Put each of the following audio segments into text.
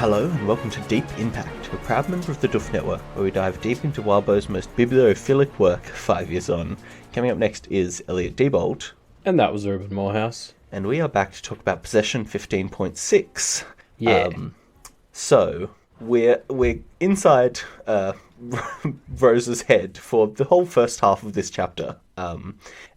Hello and welcome to Deep Impact, a proud member of the Duff Network, where we dive deep into Wildbow's most bibliophilic work 5 years on. Coming up next is Elliot Diebold. And that was Urban Morehouse. And we are back to talk about Possession 15.6. Yeah. So, we're inside Rose's head for the whole first half of this chapter.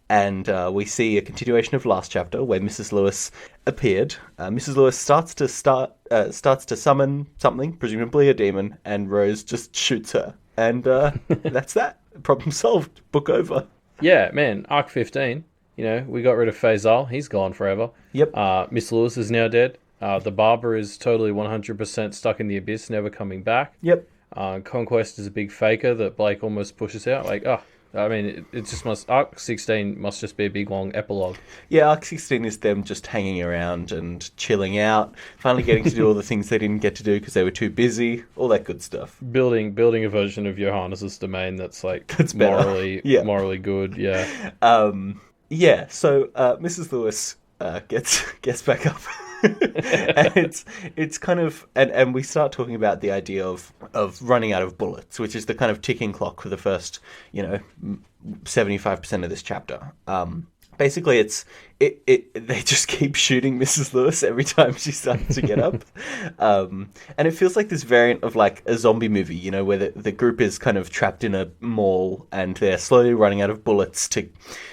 And we see a continuation of last chapter where Mrs. Lewis appeared. Mrs. Lewis starts to summon something, presumably a demon, and Rose just shoots her. And that's that. Problem solved. Book over. Yeah, man. Arc 15. You know, we got rid of Faisal. He's gone forever. Yep. Miss Lewis is now dead. The barber is totally 100% stuck in the abyss, never coming back. Yep. Conquest is a big faker that Blake almost pushes out. I mean, it just must... Arc 16 must just be a big, long epilogue. Yeah, Arc 16 is them just hanging around and chilling out, finally getting to do all the things they didn't get to do because they were too busy, all that good stuff. Building a version of Johannes's domain that's, better. morally good, yeah. So Mrs. Lewis gets back up. And it's kind of and we start talking about the idea of running out of bullets, which is the kind of ticking clock for the first 75% of this chapter. Basically, they just keep shooting Mrs. Lewis every time she starts to get up, and it feels like this variant of like a zombie movie, where the group is kind of trapped in a mall and they're slowly running out of bullets to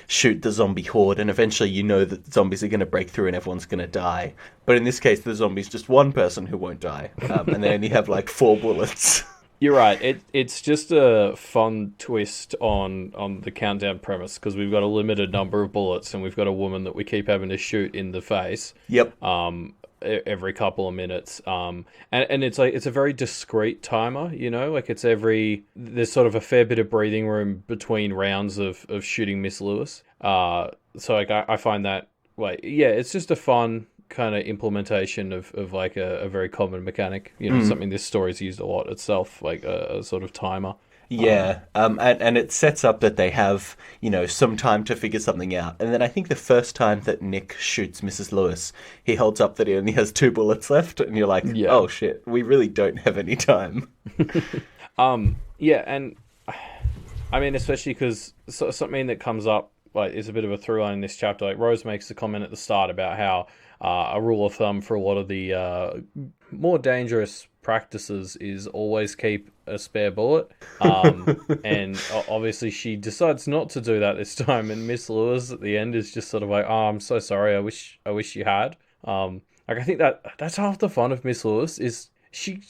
shoot the zombie horde, and eventually that zombies are going to break through and everyone's going to die. But in this case, the zombie's just one person who won't die, and they only have like 4 bullets. You're right. It's just a fun twist on the countdown premise because we've got a limited number of bullets and we've got a woman that we keep having to shoot in the face. Yep. Every couple of minutes. And it's a very discrete timer. There's sort of a fair bit of breathing room between rounds of shooting Miss Lewis. I find that it's just a fun kind of implementation of a very common mechanic, something this story's used a lot itself, like a sort of timer. And it sets up that they have, some time to figure something out. And then I think the first time that Nick shoots Mrs. Lewis, he holds up that he only has 2 bullets left, and you're like, oh shit, we really don't have any time. And I mean, especially because something that comes up, is a bit of a through line in this chapter. Like Rose makes a comment at the start about how a rule of thumb for a lot of the more dangerous practices is always keep a spare bullet. And obviously she decides not to do that this time. And Miss Lewis at the end is just sort of like, oh, I'm so sorry. I wish you had. I think that's half the fun of Miss Lewis is she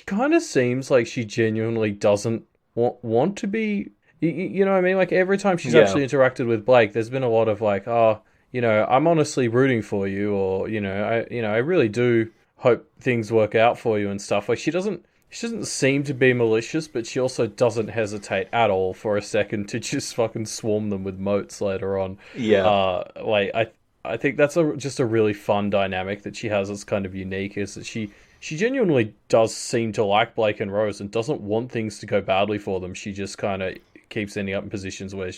kind of seems like she genuinely doesn't want to be. You know what I mean? Like every time she's actually interacted with Blake, there's been a lot of like, I'm honestly rooting for you, or I really do hope things work out for you and stuff. Like she doesn't seem to be malicious, but she also doesn't hesitate at all for a second to just fucking swarm them with motes later on. Yeah. I think that's just a really fun dynamic that she has that's kind of unique, is that she genuinely does seem to like Blake and Rose and doesn't want things to go badly for them. She just kind of keeps ending up in positions where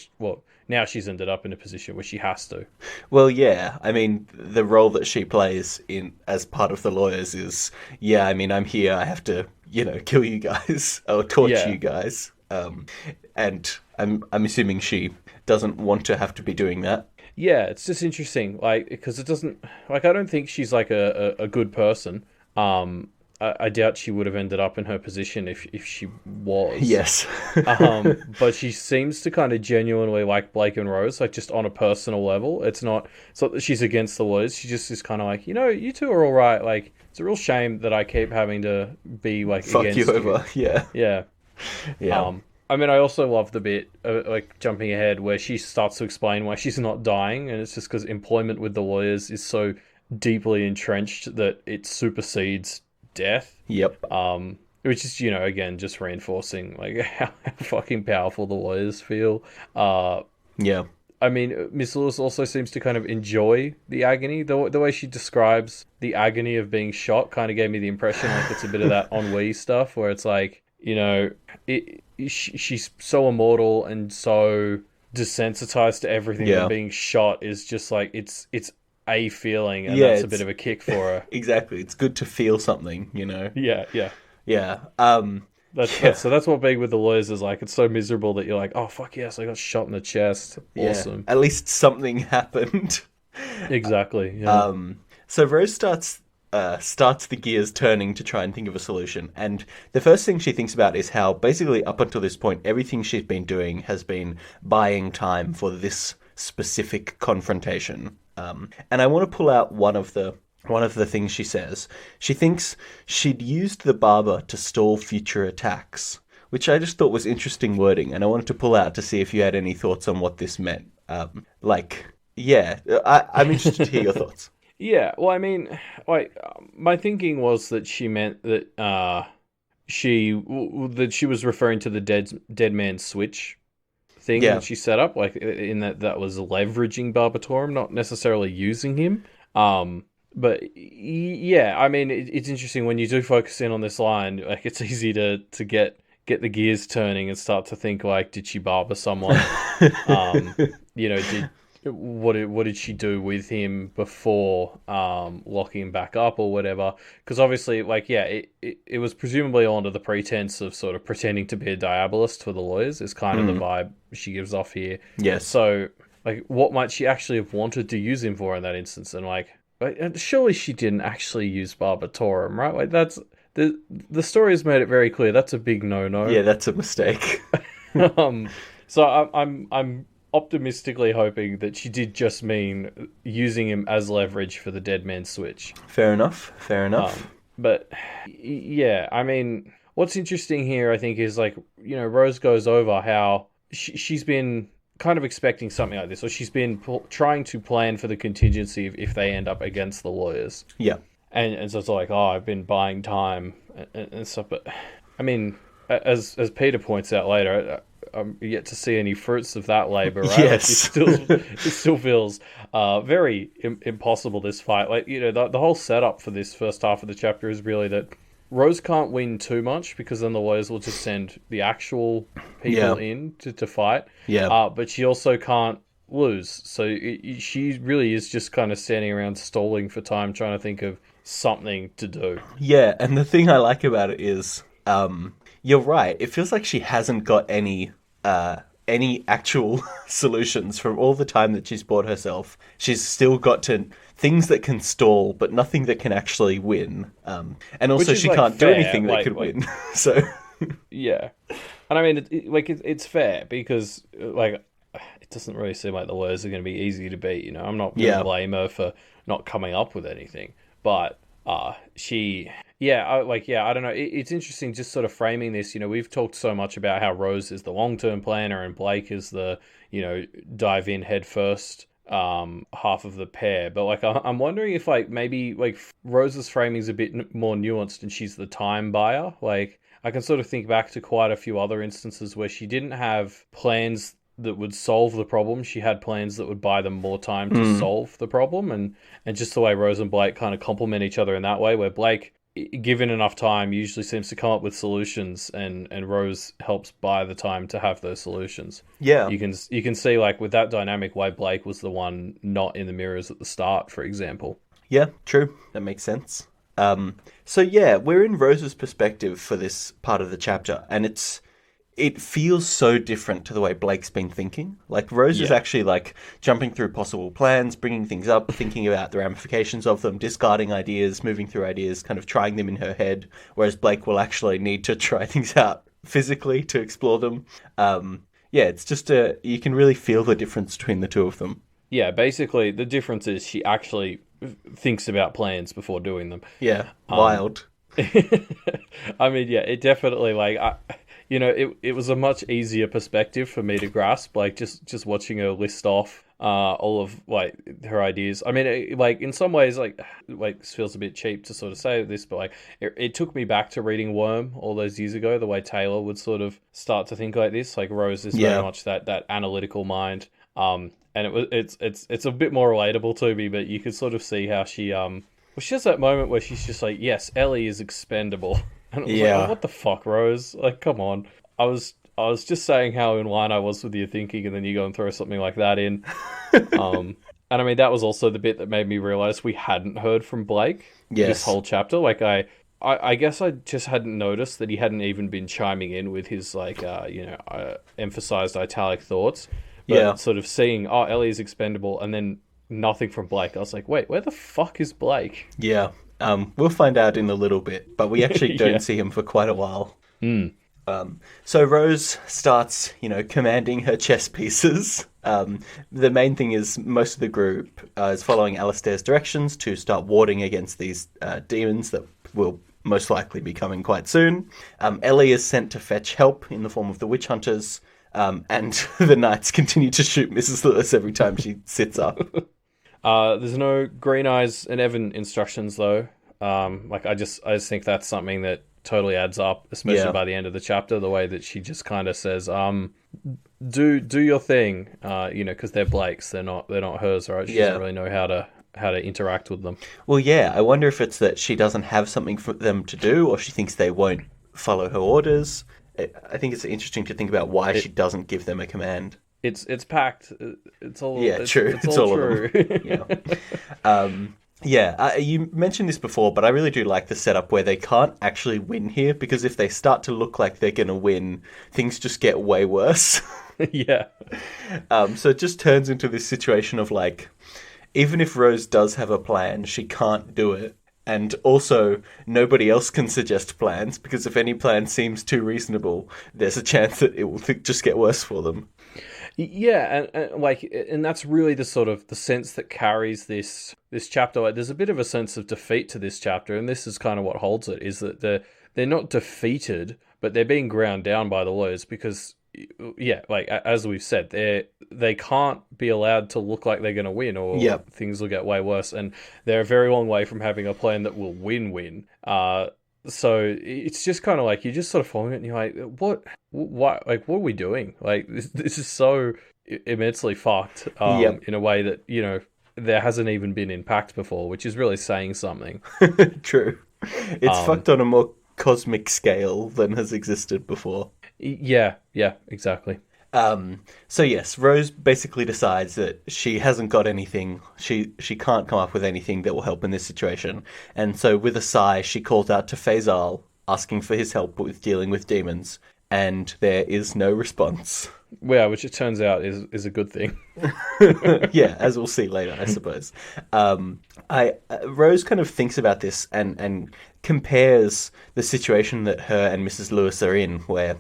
now she's ended up in a position where she has to. Well, yeah. I mean, the role that she plays as part of the lawyers is, I'm here. I have to, kill you guys or torture you guys. And I'm assuming she doesn't want to have to be doing that. Yeah, it's just interesting, because it doesn't, I don't think she's a good person. I doubt she would have ended up in her position if she was. Yes. But she seems to kind of genuinely like Blake and Rose, just on a personal level. It's not that she's against the lawyers. She just is kind of like, you two are all right. It's a real shame that I keep having to be fuck against you over. Yeah. Yeah. Yeah. I also love the bit, jumping ahead, where she starts to explain why she's not dying, and it's just because employment with the lawyers is so deeply entrenched that it supersedes death. Yep. Which is, again, just reinforcing how fucking powerful the lawyers feel. Yeah. I mean, Miss Lewis also seems to kind of enjoy the agony. The way she describes the agony of being shot kind of gave me the impression it's a bit of that ennui stuff, where it's she's so immortal and so desensitized to everything. And being shot is just it's a feeling, and Yeah, that's a bit it's of a kick for her. exactly. It's good to feel something, you know. Yeah, yeah. Yeah. That's Yeah. so that's what being with the lawyers is like. It's so miserable that you're like, oh fuck yes, I got shot in the chest. Yeah. Awesome. At least something happened. Exactly. Yeah. So Rose starts the gears turning to try and think of a solution, and the first thing she thinks about is how basically up until this point everything she's been doing has been buying time for this specific confrontation. And I want to pull out one of the things she says. She thinks she'd used the barber to stall future attacks, which I just thought was interesting wording, and I wanted to pull out to see if you had any thoughts on what this meant. Yeah, I'm interested to hear your thoughts. Yeah. Well, I mean, like my thinking was that she meant that that she was referring to the dead man switch thing Yeah, that she set up, like in that was leveraging Barbatorum, not necessarily using him. Um, yeah, I mean, it's interesting when you do focus in on this line. Like, it's easy to get the gears turning and start to think like, did she barber someone? Um, did what did she do with him before locking him back up or whatever? Because obviously, like, yeah, it was presumably all under the pretense of sort of pretending to be a diabolist for the lawyers. Is kind of the vibe she gives off here. yes. So, like, what might she actually have wanted to use him for in that instance? And and surely she didn't actually use Barbatorum, right? Like, that's the story has made it very clear that's a big no-no. Yeah, that's a mistake. um, so I'm optimistically hoping that she did just mean using him as leverage for the dead man switch. Fair enough. Fair enough. But yeah, I mean, what's interesting here, I think, is like, Rose goes over how she's been kind of expecting something like this, or she's been trying to plan for the contingency if they end up against the lawyers. Yeah. And so it's like, oh, I've been buying time and stuff. But I mean, as Peter points out later, I'm yet to see any fruits of that labor, right? Yes. It still feels very impossible, this fight. Like, the whole setup for this first half of the chapter is really that Rose can't win too much because then the lawyers will just send the actual people in to fight. Yeah. But she also can't lose. So she really is just kind of standing around stalling for time, trying to think of something to do. Yeah, and the thing I like about it is, you're right. It feels like she hasn't got any actual solutions from all the time that she's bought herself. She's still got to things that can stall, but nothing that can actually win. And also she like, can't do fair, anything that could win. So yeah, and I mean, it's fair because like it doesn't really seem like the lawyers are going to be easy to beat. I'm not going to blame her for not coming up with anything, but I don't know. It's interesting just sort of framing this. We've talked so much about how Rose is the long-term planner and Blake is the, dive in head first half of the pair. But like, I'm wondering if like maybe like Rose's framing is a bit more nuanced and she's the time buyer. Like, I can sort of think back to quite a few other instances where she didn't have plans that would solve the problem. She had plans that would buy them more time to solve the problem, and just the way Rose and Blake kind of complement each other in that way, where Blake, given enough time, usually seems to come up with solutions, and Rose helps buy the time to have those solutions. yeah. You can see like with that dynamic why Blake was the one not in the mirrors at the start, for example. Yeah, true. That makes sense. So yeah, we're in Rose's perspective for this part of the chapter, and it feels so different to the way Blake's been thinking. Like, Rose is actually, like, jumping through possible plans, bringing things up, thinking about the ramifications of them, discarding ideas, moving through ideas, kind of trying them in her head, whereas Blake will actually need to try things out physically to explore them. Yeah, it's just you can really feel the difference between the two of them. Yeah, basically, the difference is she actually thinks about plans before doing them. Yeah, wild. I mean, yeah, it definitely, like... it was a much easier perspective for me to grasp, like just watching her list off all of like her ideas. I mean, like in some ways, like this feels a bit cheap to sort of say this, but like it took me back to reading Worm all those years ago. The way Taylor would sort of start to think like this, like Rose is very much that analytical mind. And it's a bit more relatable to me, but you could sort of see how she she has that moment where she's just like, yes, Ellie is expendable. And I was like, oh, what the fuck, Rose? Like, come on. I was just saying how in line I was with your thinking, and then you go and throw something like that in. And And I mean, that was also the bit that made me realize we hadn't heard from Blake this Yes. whole chapter. Like, I guess I just hadn't noticed that he hadn't even been chiming in with his, like, emphasized italic thoughts. Yeah. But sort of seeing, oh, Ellie is expendable, and then nothing from Blake. I was like, wait, where the fuck is Blake? Yeah. We'll find out in a little bit, but we actually don't Yeah. see him for quite a while. Mm. So Rose starts, commanding her chess pieces. The main thing is most of the group is following Alistair's directions to start warding against these demons that will most likely be coming quite soon. Ellie is sent to fetch help in the form of the witch hunters, and the knights continue to shoot Mrs. Lewis every time she sits up. There's no Green Eyes and Evan instructions though. I just think that's something that totally adds up, especially by the end of the chapter. The way that she just kind of says, "Do your thing," because they're Blake's, they're not hers, right? She doesn't really know how to interact with them. Well, yeah, I wonder if it's that she doesn't have something for them to do, or she thinks they won't follow her orders. I think it's interesting to think about why she doesn't give them a command. It's Pact. It's all True. It's all all true. of them. You mentioned this before, but I really do like the setup where they can't actually win here, because if they start to look like they're going to win, things just get way worse. Yeah. So it just turns into this situation of like, even if Rose does have a plan, she can't do it. And also, nobody else can suggest plans, because if any plan seems too reasonable, there's a chance that it will just get worse for them. Yeah, and that's really the sort of the sense that carries this chapter. Like, there's a bit of a sense of defeat to this chapter, and this is kind of what holds it, is that they're not defeated, but they're being ground down by the lawyers because, yeah, like as we've said, they can't be allowed to look like they're going to win, or things will get way worse, and they're a very long way from having a plan that will win. So it's just kind of like you're just sort of following it, and you're like, what are we doing? Like this is so immensely fucked in a way that there hasn't even been In Pact before, which is really saying something. True. It's fucked on a more cosmic scale than has existed before. Yeah, exactly. So yes, Rose basically decides that she hasn't got anything. She can't come up with anything that will help in this situation. And so with a sigh, she calls out to Faisal, asking for his help with dealing with demons. And there is no response. Yeah, which it turns out is a good thing. Yeah, as we'll see later, I suppose. Rose kind of thinks about this and compares the situation that her and Mrs. Lewis are in, where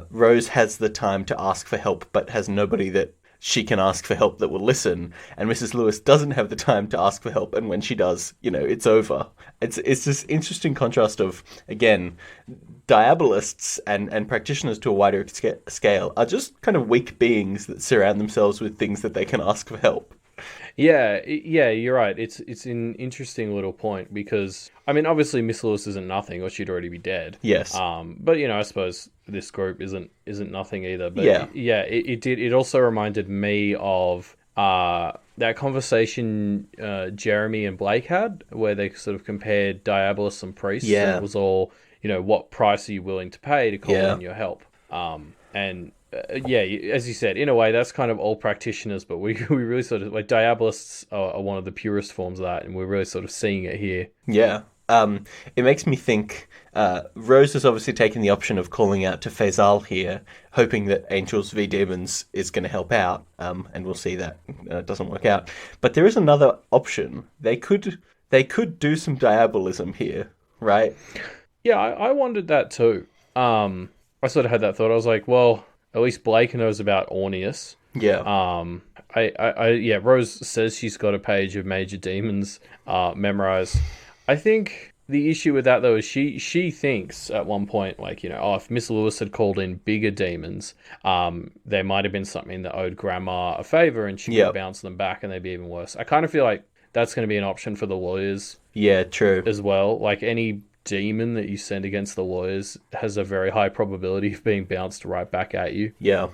Rose has the time to ask for help, but has nobody that she can ask for help that will listen, and Mrs. Lewis doesn't have the time to ask for help, and when she does, it's over. It's this interesting contrast of, again, diabolists and practitioners to a wider scale are just kind of weak beings that surround themselves with things that they can ask for help. Yeah, you're right. It's an interesting little point because, I mean, obviously Miss Lewis isn't nothing, or she'd already be dead. Yes. But I suppose this group isn't nothing either. But yeah, it did. It also reminded me of that conversation Jeremy and Blake had, where they sort of compared Diabolus and priests. Yeah. And it was all, what price are you willing to pay to call in your help? And as you said, in a way, that's kind of all practitioners, but we really sort of, like, Diabolists are one of the purest forms of that, and we're really sort of seeing it here. Yeah. It makes me think Rose has obviously taken the option of calling out to Faisal here, hoping that Angels v Demons is going to help out, and we'll see that it doesn't work out. But there is another option. They could do some diabolism here, right? Yeah, I wondered that too. I sort of had that thought. I was like, well, at least Blake knows about Orneus. Yeah. Rose says she's got a page of major demons memorized. I think the issue with that, though, is she thinks at one point, like, if Miss Lewis had called in bigger demons, there might have been something that owed Grandma a favor, and she would bounce them back, and they'd be even worse. I kind of feel like that's going to be an option for the lawyers. Yeah, true. As well. Like, any demon that you send against the lawyers has a very high probability of being bounced right back at you. Yeah.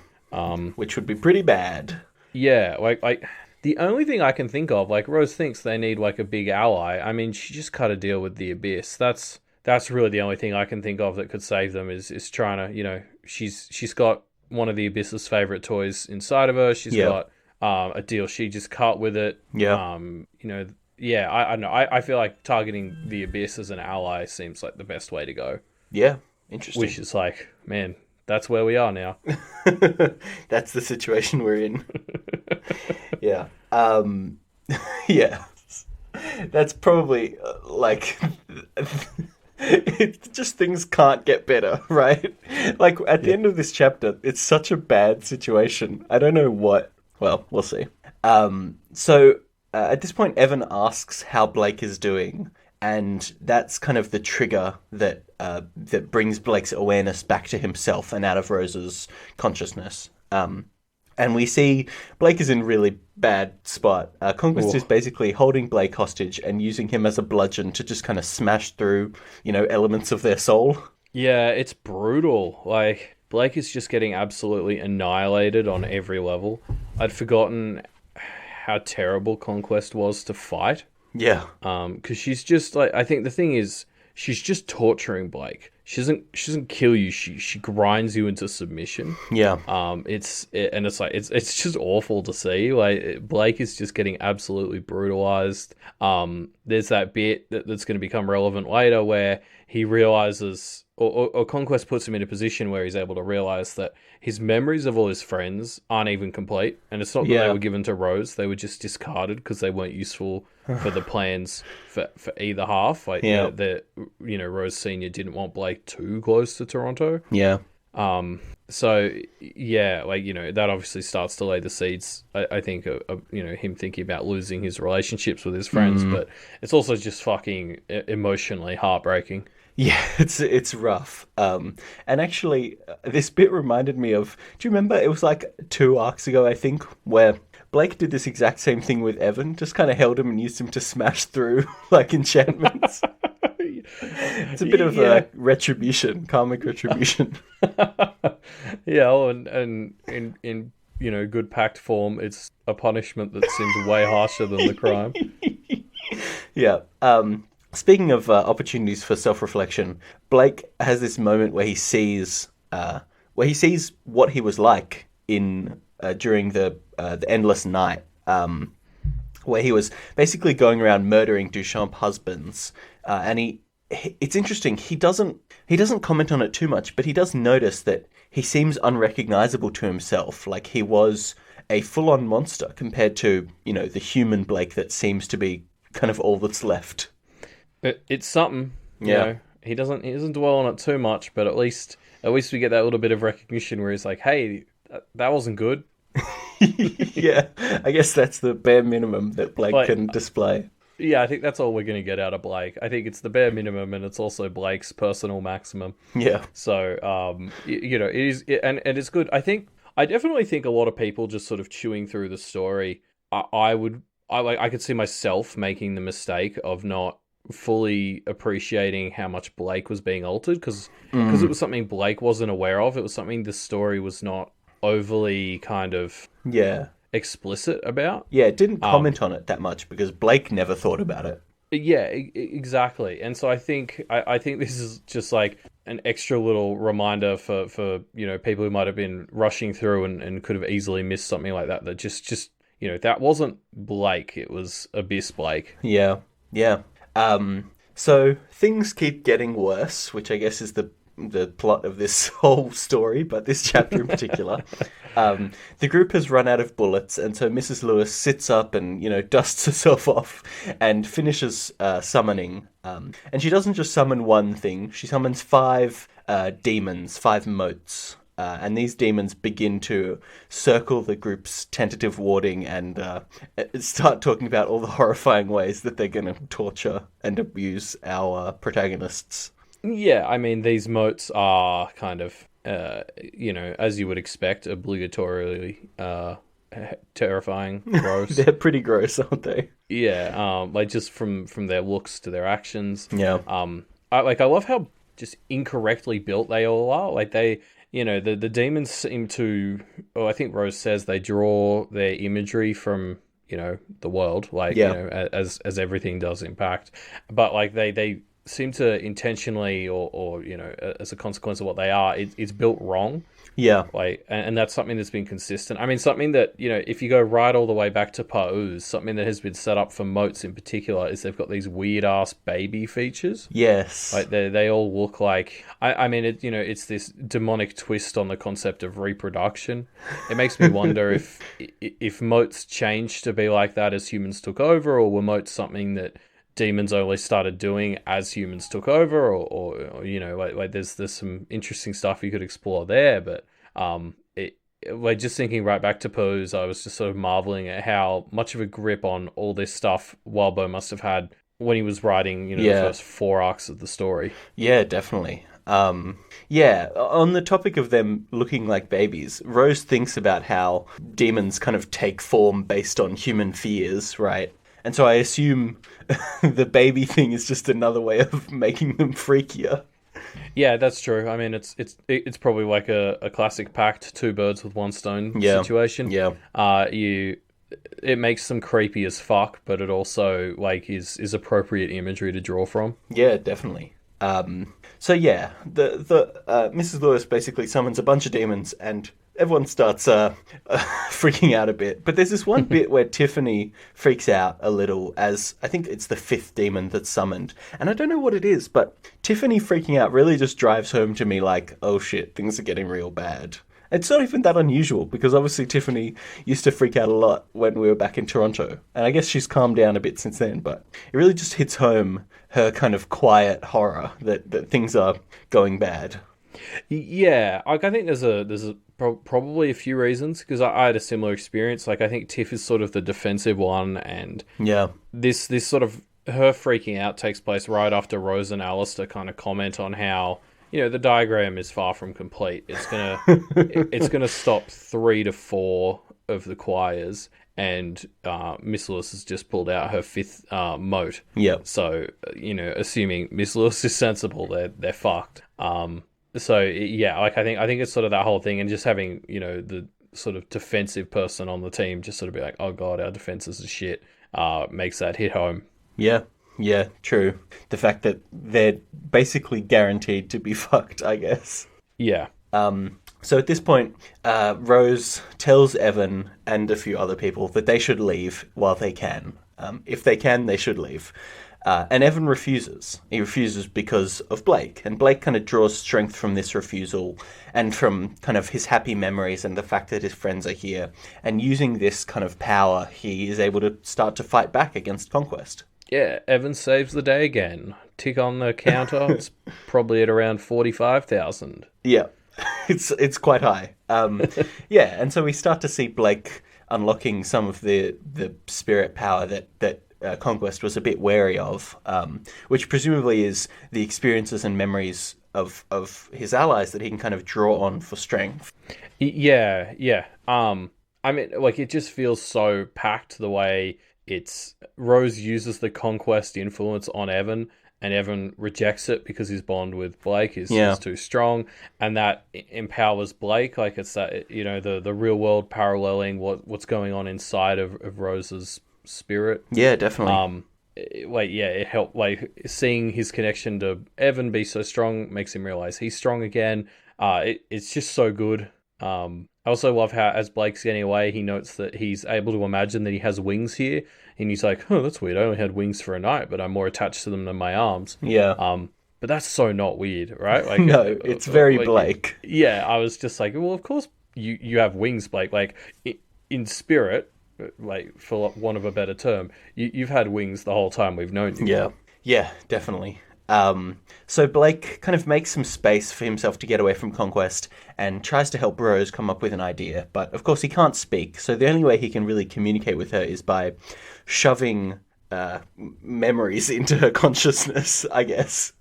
Which would be pretty bad. Yeah, like the only thing I can think of, like, Rose thinks they need, like, a big ally. I mean, she just cut a deal with the Abyss. That's really the only thing I can think of that could save them is trying to, she's got one of the Abyss's favorite toys inside of her. She's got a deal she just cut with it. Yeah. Yeah, I don't know. I feel like targeting the Abyss as an ally seems like the best way to go. Yeah. Which Interesting. is like, man, that's where we are now. That's the situation we're in. Yeah. Yeah. That's probably like it just things can't get better, right? Like at the Yeah. end of this chapter, it's such a bad situation. I don't know what. Well, we'll see. So at this point, Evan asks how Blake is doing, and that's kind of the trigger that brings Blake's awareness back to himself and out of Rose's consciousness. And we see Blake is in really bad spot. Conquest is Oh, basically holding Blake hostage and using him as a bludgeon to just kind of smash through, elements of their soul. yeah, it's brutal. Like Blake is just getting absolutely annihilated on every level. I'd forgotten how terrible Conquest was to fight. Yeah, Because she's just like, I think the thing is she's just torturing Blake. She doesn't kill you. She grinds you into submission. yeah, And it's like it's just awful to see. Like Blake is just getting absolutely brutalized. There's that bit that's going to become relevant later where he realizes, or Conquest puts him in a position where he's able to realize that his memories of all his friends aren't even complete, and it's not that they yeah, were given to Rose; they were just discarded because they weren't useful for the plans for either half. Like yeah, Rose Senior didn't want Blake too close to Toronto. yeah, So yeah, that obviously starts to lay the seeds. I think of him thinking about losing his relationships with his friends, but it's also just fucking emotionally heartbreaking. yeah. It's rough. And actually, this bit reminded me of. Do you remember? It was like 2 arcs ago, I think, where Blake did this exact same thing with Evan. Just kind of held him and used him to smash through like enchantments. It's a bit of Yeah. a retribution, karmic retribution. Yeah, and in good pact form, it's a punishment that seems way harsher than the crime. Yeah. Speaking of opportunities for self-reflection, Blake has this moment where he sees what he was like in during the endless night, where he was basically going around murdering Duchamp husbands, and it's interesting. He doesn't comment on it too much, but he does notice that he seems unrecognizable to himself. Like he was a full-on monster compared to the human Blake that seems to be kind of all that's left. It's something, Yeah. He doesn't dwell on it too much, but at least we get that little bit of recognition where he's like, "Hey, that wasn't good." Yeah, I guess that's the bare minimum that Blake Like, can display. yeah, I think that's all we're gonna get out of Blake. I think it's the bare minimum, and it's also Blake's personal maximum. Yeah, So, it is, and it's good. I definitely think a lot of people just sort of chewing through the story. I could see myself making the mistake of not fully appreciating how much Blake was being altered because it was something Blake wasn't aware of. It was something the story was not overly kind of yeah, explicit about. yeah. It didn't comment on it that much because Blake never thought about it. Yeah, exactly. And so I think this is just like an extra little reminder for people who might have been rushing through and could have easily missed something like that. That just that wasn't Blake. It was Abyss Blake. Yeah, yeah. So things keep getting worse, which I guess is the plot of this whole story, but this chapter in particular. The group has run out of bullets, and so Mrs. Lewis sits up and dusts herself off and finishes summoning. And she doesn't just summon one thing; she summons five demons, five motes. And these demons begin to circle the group's tentative warding and start talking about all the horrifying ways that they're going to torture and abuse our protagonists. Yeah, I mean these motes are kind of as you would expect, obligatorily terrifying, gross. They're pretty gross, aren't they? Yeah, like just from their looks to their actions. Yeah. I love how just incorrectly built they all are. Like they, the demons seem to. Oh, I think Rose says they draw their imagery from the world, like Yeah. as everything does in Pact. But like they seem to intentionally or as a consequence of what they are, it's built wrong. Yeah. Like, and that's something that's been consistent. I mean, something that, if you go right all the way back to Pa'uz, something that has been set up for moats in particular is they've got these weird ass baby features. Yes. Like they all look like, I mean, it's this demonic twist on the concept of reproduction. It makes me wonder if moats changed to be like that as humans took over, or were moats something that demons only started doing as humans took over, or like there's some interesting stuff you could explore there. But like, just thinking right back to Pose, I was just sort of marveling at how much of a grip on all this stuff Wildbow must have had when he was writing, the first 4 arcs of the story. Yeah, definitely. Yeah, on the topic of them looking like babies, Rose thinks about how demons kind of take form based on human fears, right? And so I assume the baby thing is just another way of making them freakier. Yeah, that's true. I mean, it's probably like a classic pact, 2 birds with 1 stone situation. Yeah. It makes them creepy as fuck, but it also like is appropriate imagery to draw from. Yeah, definitely. So yeah, the Mrs. Lewis basically summons a bunch of demons, and everyone starts freaking out a bit. But there's this one bit where Tiffany freaks out a little, as I think it's the 5th demon that's summoned. And I don't know what it is, but Tiffany freaking out really just drives home to me like, oh shit, things are getting real bad. It's not even that unusual, because obviously Tiffany used to freak out a lot when we were back in Toronto. And I guess she's calmed down a bit since then, but it really just hits home her kind of quiet horror that things are going bad. Yeah, like I think there's probably a few reasons, because I had a similar experience. Like I think Tiff is sort of the defensive one, and yeah, this sort of her freaking out takes place right after Rose and Alistair kind of comment on how the diagram is far from complete. It's gonna stop 3 to 4 of the choirs, and Miss Lewis has just pulled out her 5th moat. Yep. So assuming Miss Lewis is sensible, they're fucked. So yeah, like I think it's sort of that whole thing, and just having the sort of defensive person on the team just sort of be like, oh god, our defenses are shit, makes that hit home. Yeah, true. The fact that they're basically guaranteed to be fucked, I guess. Yeah. So at this point, Rose tells Evan and a few other people that they should leave while they can. If they can, they should leave. And Evan refuses. He refuses because of Blake. And Blake kind of draws strength from this refusal and from kind of his happy memories and the fact that his friends are here. And using this kind of power, he is able to start to fight back against Conquest. Yeah, Evan saves the day again. Tick on the counter. It's probably at around 45,000. Yeah, it's quite high. Yeah, and so we start to see Blake unlocking some of the spirit power that Conquest was a bit wary of, which presumably is the experiences and memories of his allies that he can kind of draw on for strength. Yeah. I mean, like, it just feels so packed the way Rose uses the Conquest influence on Evan, and Evan rejects it because his bond with Blake is too strong, and that empowers Blake. Like, it's that, the real world paralleling what's going on inside of Rose's spirit. Yeah, definitely. It helped. Like, seeing his connection to Evan be so strong makes him realize he's strong again. It's just so good. I also love how, as Blake's getting away, he notes that he's able to imagine that he has wings here, and he's like, "Oh, that's weird. I only had wings for a night, but I'm more attached to them than my arms." Yeah. But that's so not weird, right? Like, no, it's very Blake. Yeah, I was just like, well, of course you have wings, Blake. Like, in spirit, like, for want of a better term, you've had wings the whole time we've known you. Yeah, definitely. So Blake kind of makes some space for himself to get away from Conquest and tries to help Rose come up with an idea. But of course he can't speak, so the only way he can really communicate with her is by shoving memories into her consciousness, I guess.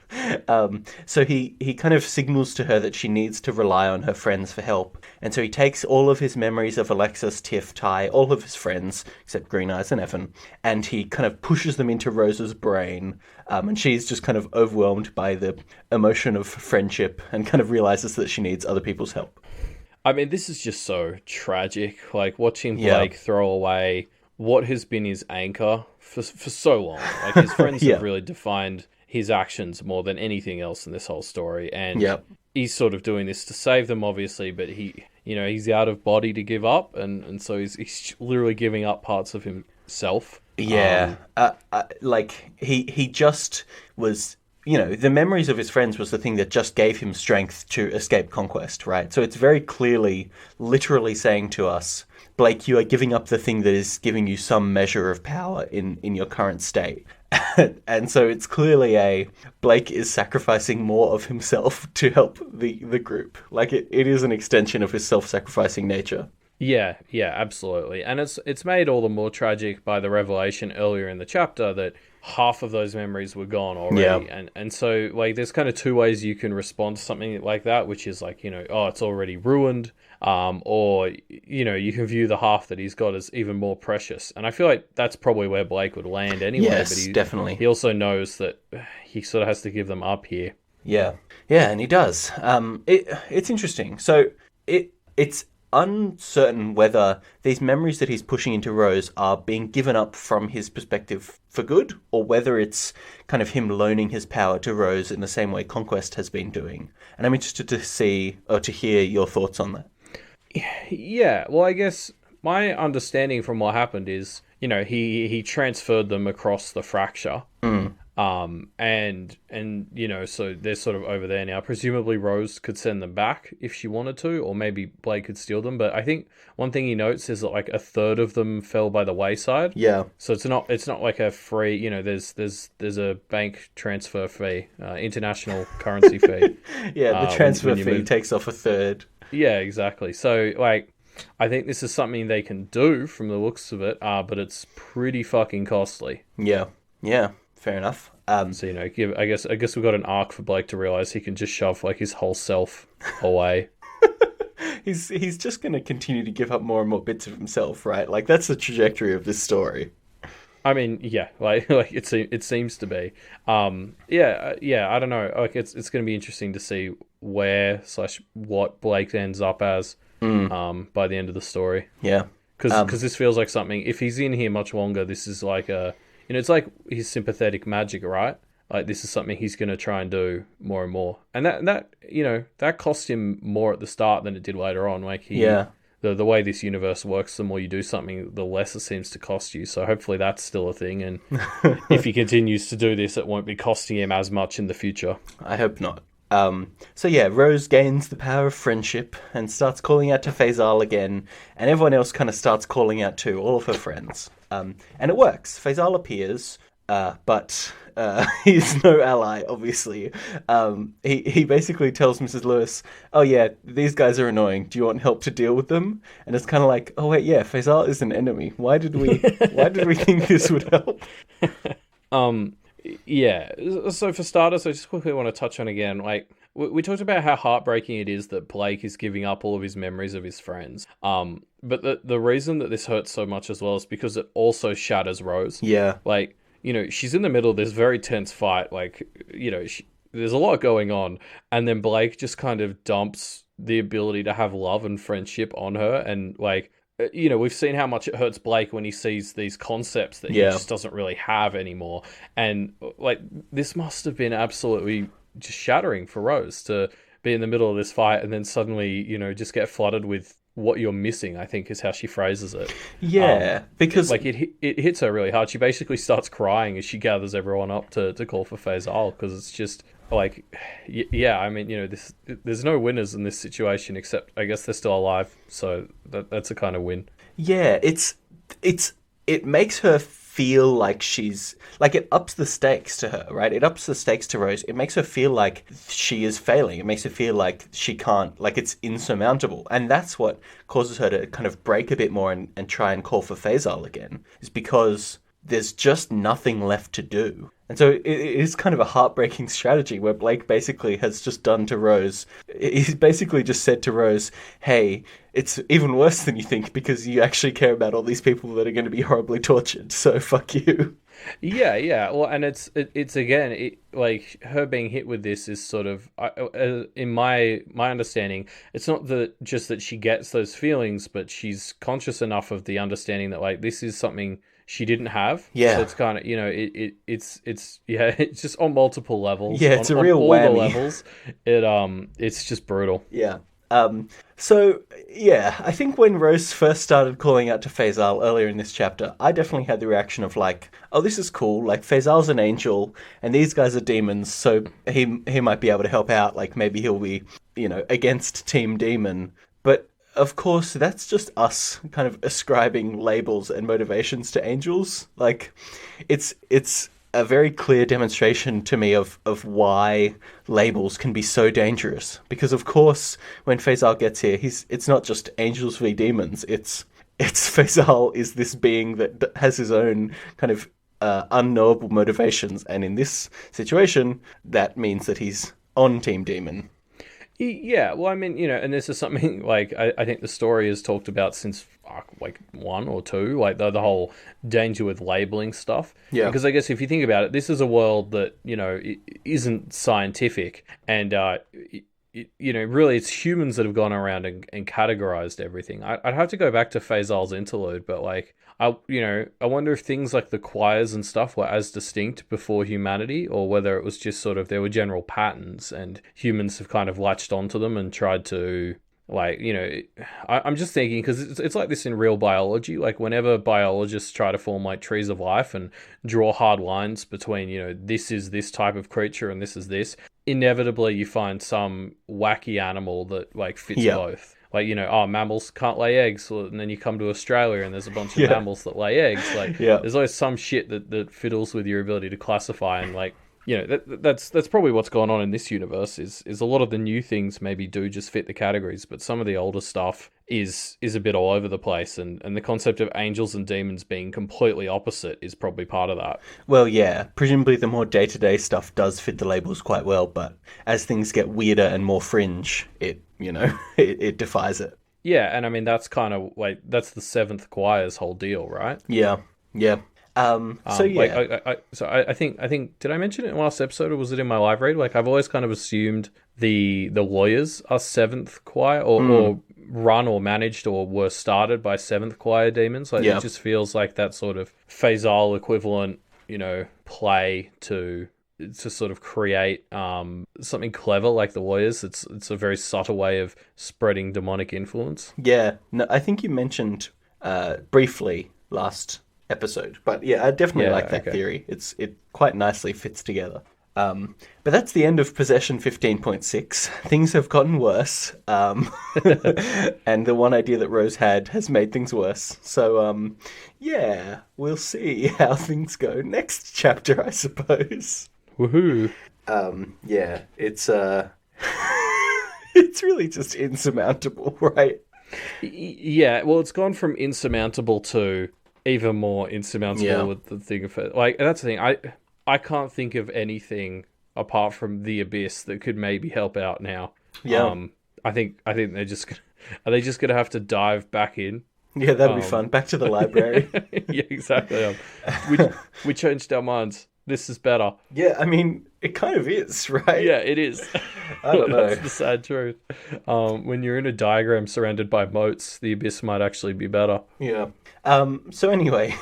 So he kind of signals to her that she needs to rely on her friends for help. And so he takes all of his memories of Alexis, Tiff, Ty, all of his friends, except Green Eyes and Evan, and he kind of pushes them into Rose's brain. And she's just kind of overwhelmed by the emotion of friendship and kind of realizes that she needs other people's help. I mean, this is just so tragic. Like, watching Blake throw away what has been his anchor for so long. Like, his friends have really defined his actions more than anything else in this whole story. And Yep. he's sort of doing this to save them, obviously, but he's out of body to give up, and so he's literally giving up parts of himself. Yeah. Like he just was. The memories of his friends was the thing that just gave him strength to escape conquest, right? So it's very clearly, literally saying to us, Blake, you are giving up the thing that is giving you some measure of power in your current state. And so it's clearly Blake is sacrificing more of himself to help the group. Like it is an extension of his self-sacrificing nature. Yeah, absolutely. And it's made all the more tragic by the revelation earlier in the chapter that half of those memories were gone already. Yeah. And so like there's kind of two ways you can respond to something like that, which is like, oh, it's already ruined. Or you can view the half that he's got as even more precious. And I feel like that's probably where Blake would land anyway. Yes, But definitely. He also knows that he sort of has to give them up here. Yeah. Yeah, and he does. It's interesting. So it's uncertain whether these memories that he's pushing into Rose are being given up from his perspective for good, or whether it's kind of him loaning his power to Rose in the same way Conquest has been doing. And I'm interested to see or to hear your thoughts on that. Yeah, well, I guess my understanding from what happened is, he transferred them across the fracture. And so they're sort of over there now. Presumably Rose could send them back if she wanted to, or maybe Blake could steal them. But I think one thing he notes is that like a third of them fell by the wayside. Yeah. So it's not like a free, there's a bank transfer fee, international currency fee. Yeah, the transfer when you fee move. takes off a third. Yeah, exactly. So like, I think this is something they can do from the looks of it, but it's pretty fucking costly. Yeah. Fair enough. So I guess we've got an arc for Blake to realize he can just shove like his whole self away. He's just going to continue to give up more and more bits of himself, right? Like that's the trajectory of this story. I mean, yeah, like it seems to be. I don't know. Like it's going to be interesting to see what Blake ends up as by the end of the story. Yeah. Because this feels like something. If he's in here much longer, this is like it's like his sympathetic magic, right? Like this is something he's going to try and do more and more, and that cost him more at the start than it did later on. Like the way this universe works, the more you do something, the less it seems to cost you. So hopefully that's still a thing, and if he continues to do this, it won't be costing him as much in the future. I hope not. So yeah, Rose gains the power of friendship and starts calling out to Faisal again, and everyone else kind of starts calling out too, all of her friends. And it works. Faisal appears, but he's no ally, obviously. He basically tells Mrs. Lewis, oh yeah, these guys are annoying. Do you want help to deal with them? And it's kind of like, oh wait, yeah, Faisal is an enemy. Why did we think this would help? Yeah. So for starters, I just quickly want to touch on again, like we talked about how heartbreaking it is that Blake is giving up all of his memories of his friends. But the reason that this hurts so much as well is because it also shatters Rose. Yeah. Like, she's in the middle of this very tense fight. Like, there's a lot going on, and then Blake just kind of dumps the ability to have love and friendship on her, and like, we've seen how much it hurts Blake when he sees these concepts that he just doesn't really have anymore. And like, this must have been absolutely just shattering for Rose to be in the middle of this fight and then suddenly, just get flooded with what you're missing, I think is how she phrases it. Yeah, because like it hits her really hard. She basically starts crying as she gathers everyone up to call for Faisal, because it's just like, yeah, I mean, there's no winners in this situation except I guess they're still alive, so that's a kind of win. Yeah, it makes her feel like she's like, it ups the stakes to her, right? It ups the stakes to Rose. It makes her feel like she is failing. It makes her feel like she can't, like it's insurmountable. And that's what causes her to kind of break a bit more and try and call for Faisal again, is because there's just nothing left to do. And so it is kind of a heartbreaking strategy where Blake basically has just done to Rose. He's basically just said to Rose, hey, it's even worse than you think because you actually care about all these people that are going to be horribly tortured. So fuck you. Yeah. Well, and it's again, like her being hit with this is sort of, in my understanding, it's not just that she gets those feelings, but she's conscious enough of the understanding that like this is something she didn't have. Yeah. So it's kind of, it's yeah, it's just on multiple levels, Yeah, on it's a on real all the whammy. levels. It's just brutal. Yeah. So yeah, I think when Rose first started calling out to Faisal earlier in this chapter, I definitely had the reaction of like, "Oh, this is cool. Like Faisal's an angel, and these guys are demons, so he might be able to help out. Like maybe he'll be, against Team Demon." But of course, that's just us kind of ascribing labels and motivations to angels. Like, it's a very clear demonstration to me of why labels can be so dangerous. Because of course, when Faisal gets here, it's not just angels v demons. It's Faisal is this being that has his own kind of unknowable motivations, and in this situation, that means that he's on Team Demon. Yeah, well, I mean, and this is something like I think the story has talked about since like one or two, like the whole danger with labeling stuff. Yeah. Because I guess if you think about it, this is a world that isn't scientific, and really it's humans that have gone around and categorized everything. I'd have to go back to Faisal's interlude, but like I wonder if things like the choirs and stuff were as distinct before humanity, or whether it was just sort of there were general patterns and humans have kind of latched onto them and tried to like, I'm just thinking because it's like this in real biology. Like whenever biologists try to form like trees of life and draw hard lines between, this is this type of creature and this is this, inevitably you find some wacky animal that like fits Yeah. both. Like, mammals can't lay eggs, and then you come to Australia and there's a bunch of Yeah. mammals that lay eggs. Like, Yeah. there's always some shit that fiddles with your ability to classify, and like, that's probably what's going on in this universe. Is a lot of the new things maybe do just fit the categories, but some of the older stuff is a bit all over the place, and the concept of angels and demons being completely opposite is probably part of that. Well, yeah, presumably the more day-to-day stuff does fit the labels quite well, but as things get weirder and more fringe, it defies it. Yeah, and I mean that's kind of like that's the seventh choir's whole deal, right? Yeah, yeah. So Like yeah, I think did I mention it in last episode or was it in my live read? Like I've always kind of assumed the lawyers are seventh choir or run or managed or were started by seventh choir demons. Like Yeah. it just feels like that sort of Phasal equivalent, play to sort of create something clever like the lawyers. It's a very subtle way of spreading demonic influence. yeah. No, I think you mentioned briefly last episode, but yeah, I definitely Yeah, like that okay. theory. It quite nicely fits together. But that's the end of Possession 15.6. Things have gotten worse, and the one idea that Rose had has made things worse. So, yeah, we'll see how things go next chapter, I suppose. Woohoo! Yeah, it's it's really just insurmountable, right? Yeah, well, it's gone from insurmountable to even more insurmountable Yeah. with the thing of it. Like, and that's the thing. I can't think of anything apart from the abyss that could maybe help out now. Yeah. I think are they just gonna have to dive back in? Yeah, that'll be fun. Back to the library. Yeah, exactly. We changed our minds. This is better. Yeah, I mean, it kind of is, right? Yeah, it is. I don't know. That's the sad truth. When you're in a diagram surrounded by moats, the abyss might actually be better. Yeah. So anyway,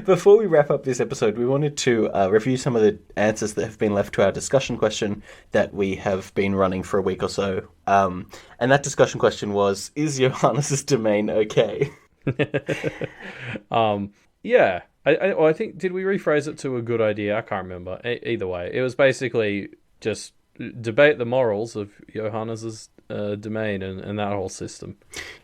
before we wrap up this episode, we wanted to review some of the answers that have been left to our discussion question that we have been running for a week or so. And that discussion question was, is Johannes's domain okay? Yeah. I think, did we rephrase it to a good idea? I can't remember. Either way, it was basically just debate the morals of Johannes's domain and that whole system.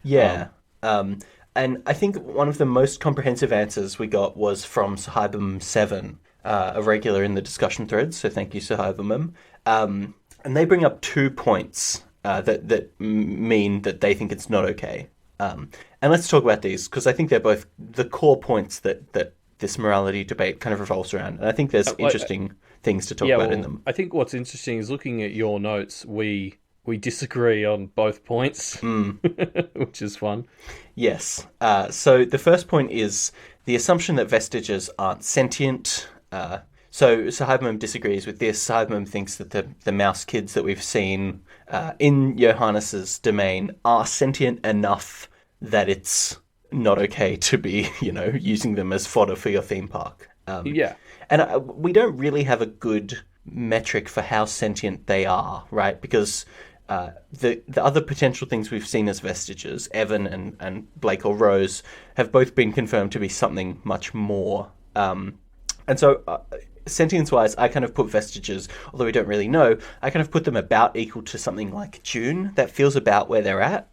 Yeah. And I think one of the most comprehensive answers we got was from Sahibum7, a regular in the discussion threads. So thank you, Sahibum. And they bring up 2 points that mean that they think it's not okay. And let's talk about these, because I think they're both the core points that this morality debate kind of revolves around. And I think there's interesting things to talk about in them. I think what's interesting is looking at your notes, we disagree on both points, which is fun. Yes. So the first point is the assumption that vestiges aren't sentient. So Sahibum disagrees with this. Sahibum thinks that the mouse kids that we've seen in Johannes's domain are sentient enough that it's not okay to be, using them as fodder for your theme park. Yeah. And we don't really have a good metric for how sentient they are, right? Because the other potential things we've seen as vestiges, Evan and Blake or Rose, have both been confirmed to be something much more. And so, sentience-wise, I kind of put vestiges, although we don't really know, I kind of put them about equal to something like June. That feels about where they're at.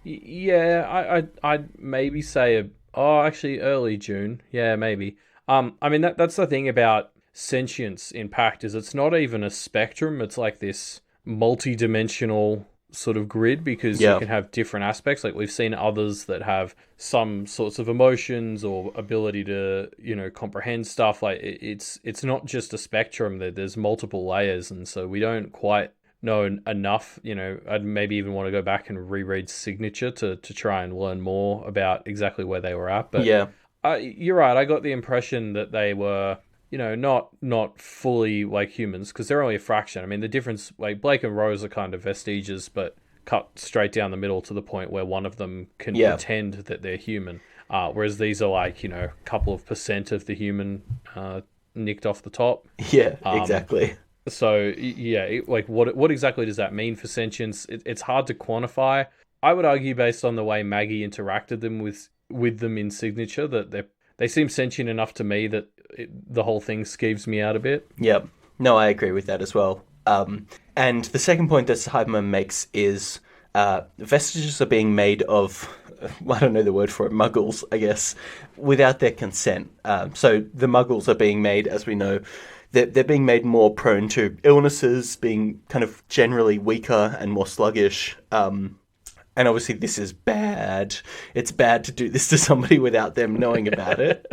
Yeah, I'd maybe say, actually early June. Yeah, maybe. I mean, that's the thing about sentience in Pact, is it's not even a spectrum. It's like this multi-dimensional sort of grid, because you Yeah. can have different aspects. Like we've seen others that have some sorts of emotions or ability to, comprehend stuff. Like it's not just a spectrum. There's multiple layers, and so we don't quite know enough. I'd maybe even want to go back and reread Signature to try and learn more about exactly where they were at. But Yeah. you're right. I got the impression that they were, not fully like humans, because they're only a fraction. I mean, the difference, like Blake and Rose are kind of vestiges, but cut straight down the middle to the point where one of them can Yeah. pretend that they're human. Whereas these are like, a couple of % of the human nicked off the top. Yeah, exactly. So yeah, like what exactly does that mean for sentience? It's hard to quantify. I would argue, based on the way Maggie interacted with them in Signature, that they seem sentient enough to me that the whole thing skeeves me out a bit. Yep. No, I agree with that as well. And the second point that Cyberman makes is vestiges are being made of, I don't know the word for it, muggles, I guess, without their consent. So the muggles are being made, as we know, they're being made more prone to illnesses, being kind of generally weaker and more sluggish. And obviously this is bad. It's bad to do this to somebody without them knowing about it.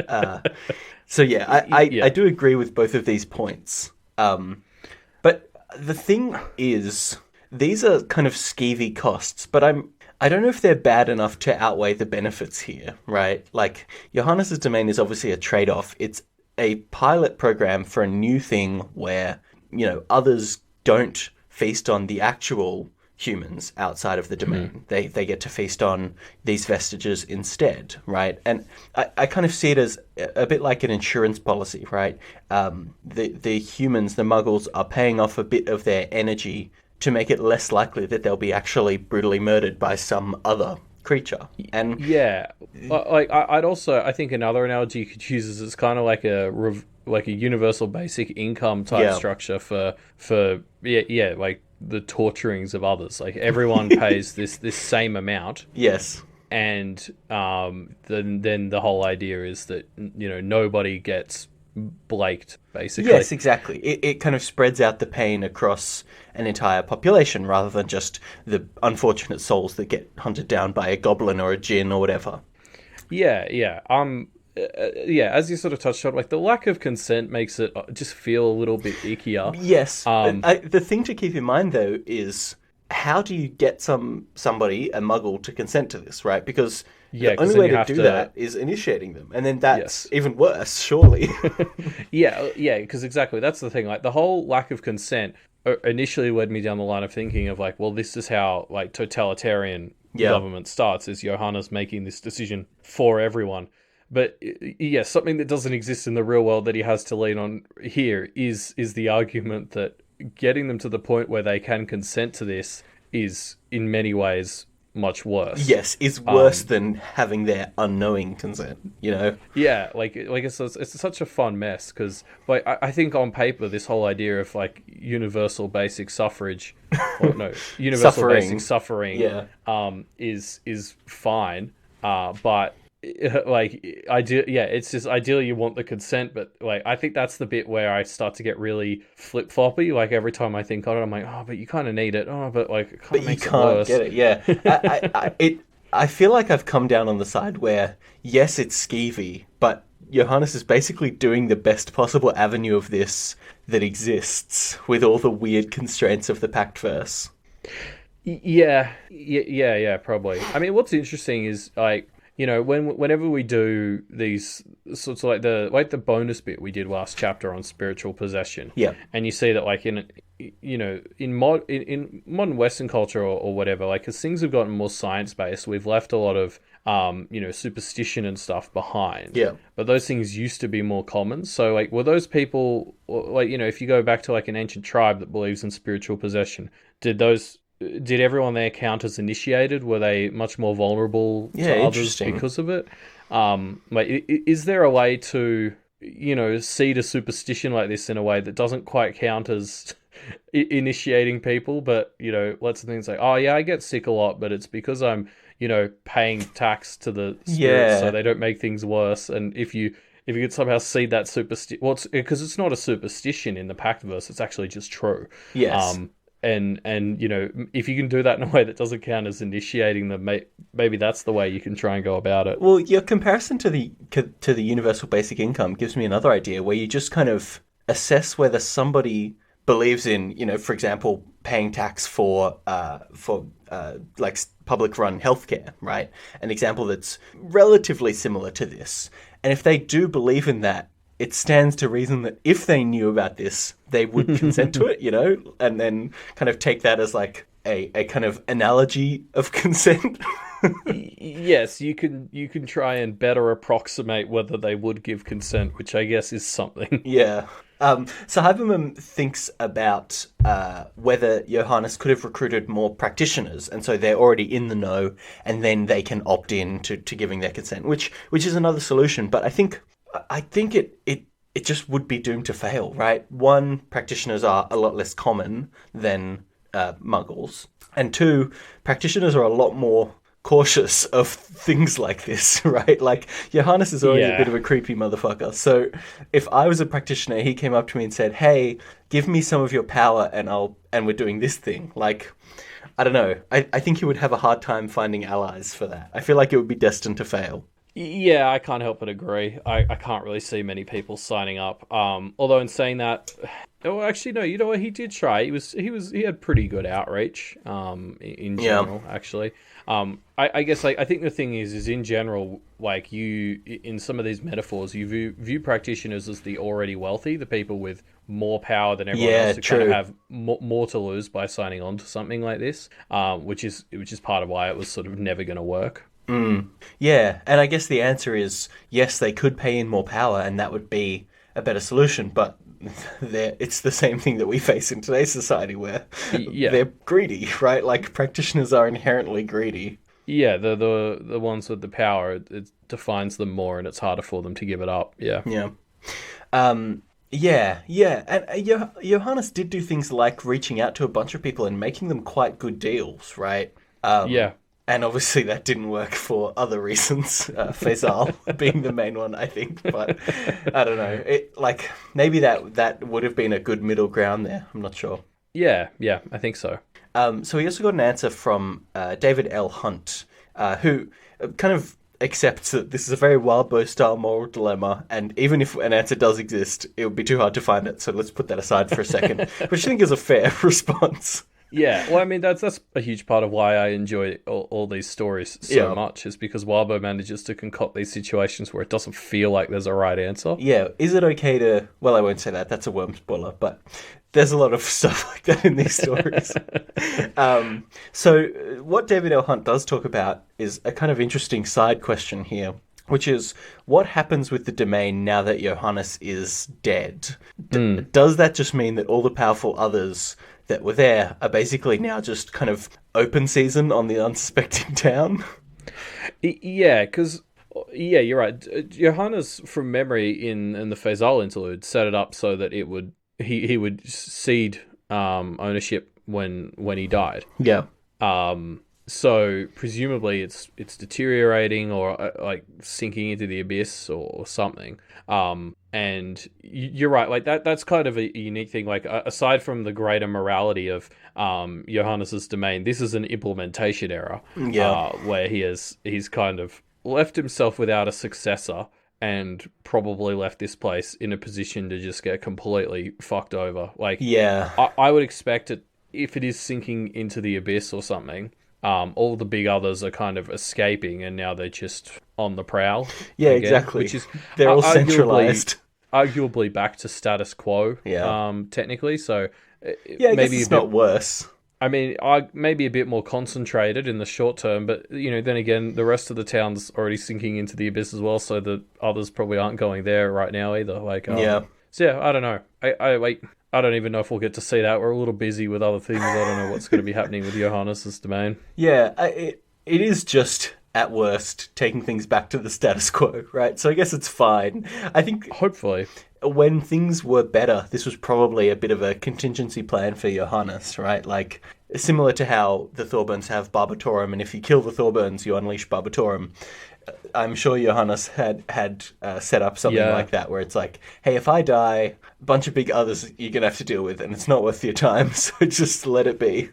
So yeah, I do agree with both of these points. But the thing is, these are kind of skeevy costs, but I don't know if they're bad enough to outweigh the benefits here, right? Like, Johannes's domain is obviously a trade-off. It's a pilot program for a new thing where, others don't feast on the actual humans outside of the domain. They get to feast on these vestiges instead, right? And I kind of see it as a bit like an insurance policy, right? The humans, the muggles, are paying off a bit of their energy to make it less likely that they'll be actually brutally murdered by some other creature. And yeah, like I think another analogy you could use is it's kind of like a universal basic income type structure for like the torturings of others. Like everyone pays this same amount. Yes. And then the whole idea is that nobody gets blaked, basically. Yes, exactly. It kind of spreads out the pain across an entire population rather than just the unfortunate souls that get hunted down by a goblin or a djinn or whatever. Yeah. As you sort of touched on, like the lack of consent makes it just feel a little bit ickier. Yes. The thing to keep in mind, though, is how do you get somebody, a muggle, to consent to this, right? Because the only way to do that is initiating them. And then that's even worse, surely. Yeah, because exactly. That's the thing. Like the whole lack of consent initially led me down the line of thinking of like, well, this is how like totalitarian government starts, is Johannes making this decision for everyone. But yeah, something that doesn't exist in the real world that he has to lean on here is the argument that getting them to the point where they can consent to this is in many ways much worse. Yes, is worse than having their unknowing consent, Yeah, like it's such a fun mess, because like I think on paper this whole idea of like universal basic suffrage, universal basic suffering, is fine, but like it's just ideally you want the consent, but like I think that's the bit where I start to get really flip floppy. Like every time I think on it, I'm like, oh, but you kind of need it. Oh, but like it kind of makes it worse. Get it. Yeah, I feel like I've come down on the side where yes, it's skeevy, but Johannes is basically doing the best possible avenue of this that exists with all the weird constraints of the Pactverse. Yeah, probably. I mean, what's interesting is like, whenever we do these sorts of like the bonus bit we did last chapter on spiritual possession, and you see that like in modern Western culture or whatever, like as things have gotten more science based, we've left a lot of superstition and stuff behind. Yeah. But those things used to be more common. So, like, were those people, like, if you go back to, like, an ancient tribe that believes in spiritual possession, did everyone there count as initiated? Were they much more vulnerable Yeah, to others interesting. because of it? Is there a way to, seed a superstition like this in a way that doesn't quite count as initiating people, but, lots of things like, oh yeah, I get sick a lot, but it's because I'm, paying tax to the spirits so Yeah. they don't make things worse. And if you could somehow seed that superstition, well, because it's not a superstition in the Pactverse, it's actually just true. Yes. Um, and if you can do that in a way that doesn't count as initiating them, maybe that's the way you can try and go about it. Well, your comparison to the universal basic income gives me another idea where you just kind of assess whether somebody believes in, for example, paying tax for like public run healthcare, right? An example that's relatively similar to this. And if they do believe in that, it stands to reason that if they knew about this, they would consent to it, and then kind of take that as like a kind of analogy of consent. Yes, you can try and better approximate whether they would give consent, which I guess is something. Yeah. So Haberman thinks about whether Johannes could have recruited more practitioners, and so they're already in the know, and then they can opt in to giving their consent, which is another solution. But I think it just would be doomed to fail, right? One, practitioners are a lot less common than muggles, and two, practitioners are a lot more cautious of things like this, right? Like, Johannes is already a bit of a creepy motherfucker. So if I was a practitioner, he came up to me and said, "Hey, give me some of your power and we're doing this thing." Like, I don't know. I think he would have a hard time finding allies for that. I feel like it would be destined to fail. Yeah, I can't help but agree. I can't really see many people signing up. Although in saying that, oh, actually no, you know what? He did try. He had pretty good outreach. In general, actually. I guess I think the thing is in general, like you in some of these metaphors, you view practitioners as the already wealthy, the people with more power than everyone else, who kind of have more to lose by signing on to something like this. Which is part of why it was sort of never going to work. Yeah, and I guess the answer is yes, they could pay in more power, and that would be a better solution. But it's the same thing that we face in today's society, where they're greedy, right? Like, practitioners are inherently greedy. Yeah, the ones with the power, it defines them more, and it's harder for them to give it up. Yeah. Yeah. Yeah. And Johannes did do things like reaching out to a bunch of people and making them quite good deals, right? Yeah. And obviously that didn't work for other reasons, Faisal being the main one, I think. But I don't know. Maybe that would have been a good middle ground there. I'm not sure. Yeah, I think so. So we also got an answer from David L. Hunt, who kind of accepts that this is a very Wild Boar style moral dilemma, and even if an answer does exist, it would be too hard to find it. So let's put that aside for a second, which I think is a fair response. Yeah, well, I mean, that's a huge part of why I enjoy all these stories so much, is because Wildbow manages to concoct these situations where it doesn't feel like there's a right answer. Yeah, is it okay to... Well, I won't say that. That's a worm spoiler, but there's a lot of stuff like that in these stories. So what David L. Hunt does talk about is a kind of interesting side question here, which is, what happens with the domain now that Johannes is dead? Does that just mean that all the powerful others that were there are basically now just kind of open season on the unsuspecting town? Yeah, because... Yeah, you're right. Johannes, from memory, in the Faisal interlude, set it up so that he would cede ownership when he died. Yeah. So presumably it's deteriorating or like sinking into the abyss or something. And you're right. Like that's kind of a unique thing. Like aside from the greater morality of Johannes's domain, this is an implementation error. Yeah. Where he's kind of left himself without a successor and probably left this place in a position to just get completely fucked over. Like, yeah, I would expect it, if it is sinking into the abyss or something, all the big others are kind of escaping and now they're just on the prowl. Yeah, again, exactly. Which is they're all centralized. Arguably back to status quo, Yeah. technically. So yeah, I guess it's not worse. I mean, I maybe a bit more concentrated in the short term, but then again, the rest of the town's already sinking into the abyss as well, so the others probably aren't going there right now either. Yeah. So yeah, I don't know. I like, I don't even know if we'll get to see that. We're a little busy with other things. I don't know what's going to be happening with Johannes' domain. Yeah, it is just, at worst, taking things back to the status quo, right? So I guess it's fine. I think Hopefully, when things were better, this was probably a bit of a contingency plan for Johannes, right? Like, similar to how the Thorburns have Barbatorum, and if you kill the Thorburns, you unleash Barbatorum. I'm sure Johannes had set up something Yeah. like that, where it's like, hey, if I die, a bunch of big others you're going to have to deal with, and it's not worth your time, so just let it be.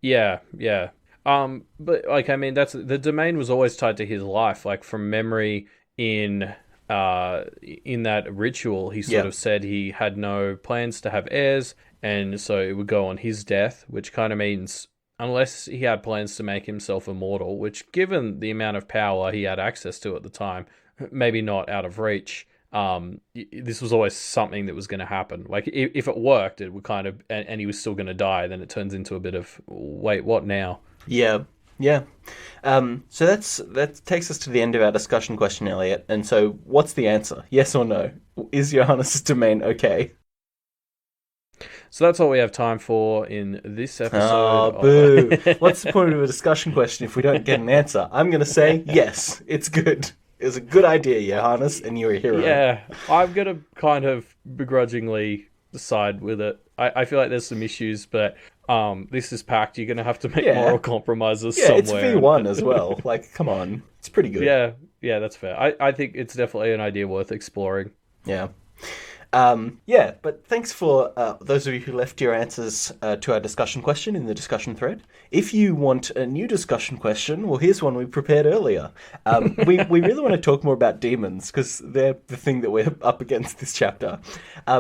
Yeah, yeah. But like, I mean, that's the domain was always tied to his life. Like from memory, in in that ritual, he sort Yeah. of said he had no plans to have heirs, and so it would go on his death, which kind of means unless he had plans to make himself immortal, which given the amount of power he had access to at the time, maybe not out of reach. This was always something that was going to happen. Like if it worked, it would kind of, and he was still going to die. Then it turns into a bit of wait, what now? Yeah, yeah. So that takes us to the end of our discussion question, Elliot. And so, what's the answer? Yes or no? Is Johannes' domain okay? So that's all we have time for in this Oh, episode. boo! What's the point of a discussion question if we don't get an answer? I'm gonna say yes. It's good. It was a good idea, Johannes, and you're a hero. Yeah, I'm gonna kind of begrudgingly side with it. I feel like there's some issues, but this is Pact. You're gonna have to make Yeah. moral compromises Yeah, somewhere. it's V1 as well. Like, come on, it's pretty good. Yeah, yeah, that's fair. I think it's definitely an idea worth exploring. Yeah. Yeah, but thanks for those of you who left your answers to our discussion question in the discussion thread. If you want a new discussion question, well, here's one we prepared earlier. We really want to talk more about demons because they're the thing that we're up against this chapter.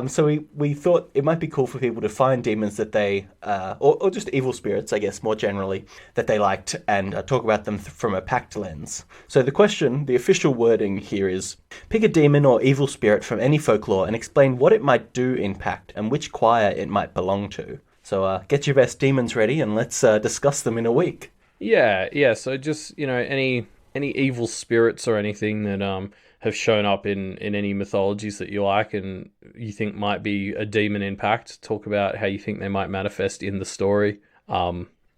So we thought it might be cool for people to find demons that they, or just evil spirits, I guess, more generally, that they liked and talk about them from a Pact lens. So the question, the official wording here is, pick a demon or evil spirit from any folklore and explain what it might do in Pact and which choir it might belong to. So get your best demons ready and let's discuss them in a week. Yeah, yeah. So just any evil spirits or anything that have shown up in any mythologies that you like and you think might be a demon in Pact. Talk about how you think they might manifest in the story.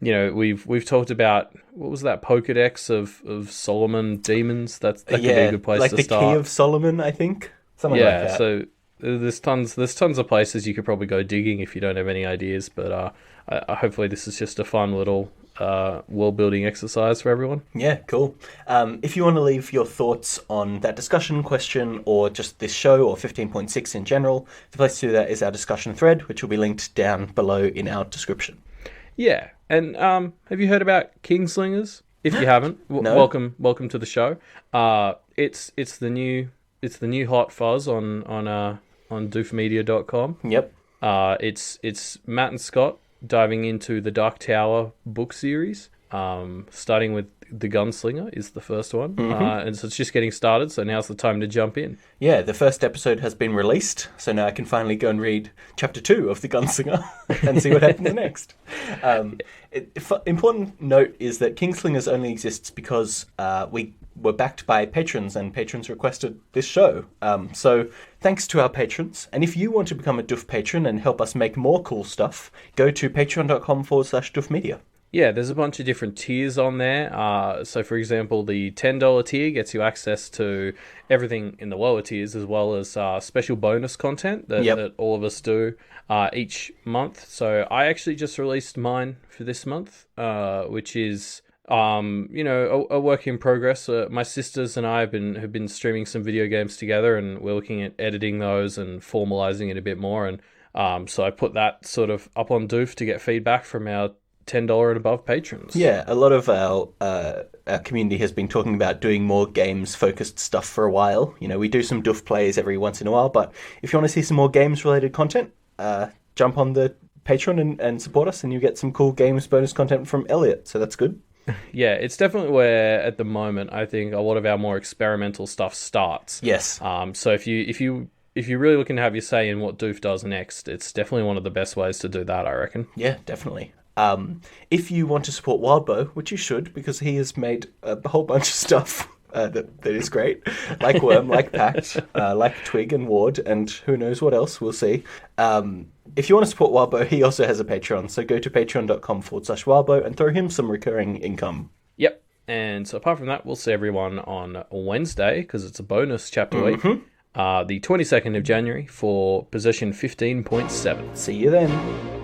We've talked about what was that Pokedex of Solomon demons. That could be a good place like to the start. Key of Solomon, I think. Something like that. So there's tons of places you could probably go digging if you don't have any ideas. But hopefully this is just a fun little world building exercise for everyone. Yeah, cool. If you want to leave your thoughts on that discussion question or just this show or 15.6 in general, the place to do that is our discussion thread, which will be linked down below in our description. Yeah, and have you heard about Kingslingers? If you haven't, No. welcome to the show. It's the new hot fuzz on doofmedia.com. Yep. It's Matt and Scott diving into the Dark Tower book series. Starting with The Gunslinger is the first one. And so it's just getting started, so now's the time to jump in. Yeah, the first episode has been released, so now I can finally go and read chapter 2 of The Gunslinger and see what happens next. Important note is that Kingslingers only exists because we were backed by patrons and patrons requested this show. So thanks to our patrons. And if you want to become a Doof patron and help us make more cool stuff, go to patreon.com/doofmedia. Yeah, there's a bunch of different tiers on there. So, for example, the $10 tier gets you access to everything in the lower tiers, as well as special bonus content that all of us do each month. So, I actually just released mine for this month, which is a work in progress. My sisters and I have been streaming some video games together, and we're looking at editing those and formalizing it a bit more. And so I put that sort of up on Doof to get feedback from our $10 and above patrons. Yeah, a lot of our community has been talking about doing more games-focused stuff for a while. You know, we do some Doof plays every once in a while, but if you want to see some more games-related content, jump on the Patreon and support us, and you get some cool games bonus content from Elliot, so that's good. Yeah, it's definitely where, at the moment, I think a lot of our more experimental stuff starts. Yes. So if you're really looking to have your say in what Doof does next, it's definitely one of the best ways to do that, I reckon. Yeah, definitely. If you want to support Wildbow, which you should, because he has made a whole bunch of stuff that is great, like Worm, like Pact, like Twig and Ward, and who knows what else, we'll see. If you want to support Wildbow, he also has a Patreon, so go to patreon.com/Wildbow and throw him some recurring income. Yep. And so apart from that, we'll see everyone on Wednesday, because it's a bonus chapter week, the 22nd of January for position 15.7. See you then.